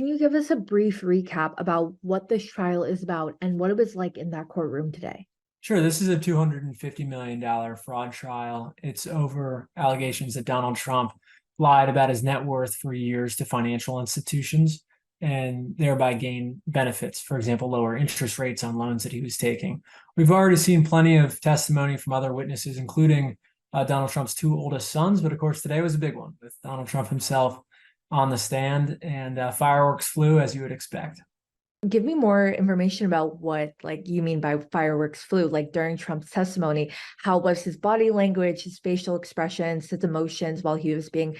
can you give us a brief recap about what this trial is about and what it was like in that courtroom today? Sure, this is a $250 million fraud trial. It's over allegations that Donald Trump lied about his net worth for years to financial institutions and thereby gained benefits, for example, lower interest rates on loans that he was taking. We've already seen plenty of testimony from other witnesses, including Donald Trump's two oldest sons, but of course, today was a big one with Donald Trump himself on the stand, and fireworks flew as you would expect. Give me more information about what you mean by fireworks flew. Like during Trump's testimony, how was his body language, his facial expressions, his emotions while he was being,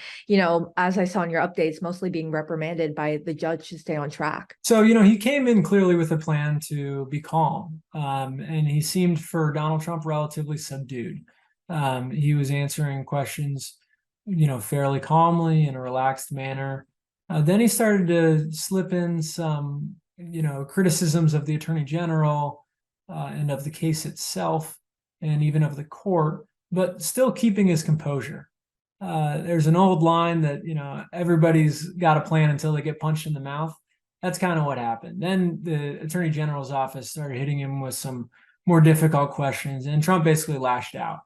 as I saw in your updates, mostly being reprimanded by the judge to stay on track. So, he came in clearly with a plan to be calm, and he seemed for Donald Trump relatively subdued. He was answering questions, fairly calmly in a relaxed manner. Then he started to slip in some criticisms of the attorney general and of the case itself and even of the court, but still keeping his composure. There's an old line that, everybody's got a plan until they get punched in the mouth. That's kind of what happened. Then the attorney general's office started hitting him with some more difficult questions, and Trump basically lashed out.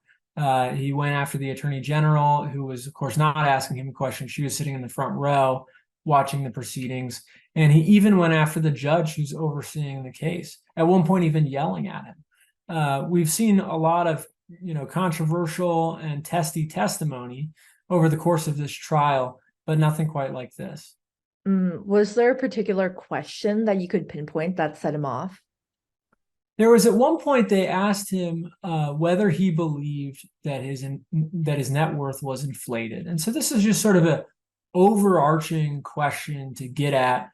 He went after the attorney general, who was, of course, not asking him questions. She was sitting in the front row watching the proceedings. And he even went after the judge who's overseeing the case, at one point even yelling at him. We've seen a lot of controversial and testy testimony over the course of this trial, but nothing quite like this. Was there a particular question that you could pinpoint that set him off? There was at one point they asked him whether he believed that his net worth was inflated, and so this is just sort of a overarching question to get at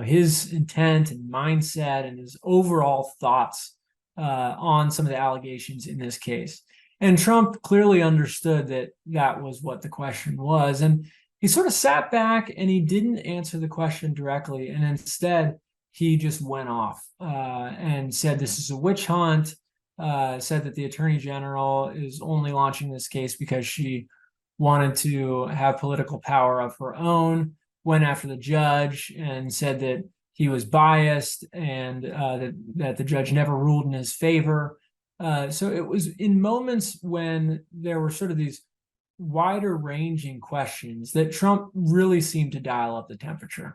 his intent and mindset and his overall thoughts on some of the allegations in this case. And Trump clearly understood that that was what the question was. And he sort of sat back and he didn't answer the question directly. And instead, he just went off and said this is a witch hunt, said that the attorney general is only launching this case because she wanted to have political power of her own, went after the judge and said that he was biased and that the judge never ruled in his favor. So it was in moments when there were sort of these wider ranging questions that Trump really seemed to dial up the temperature.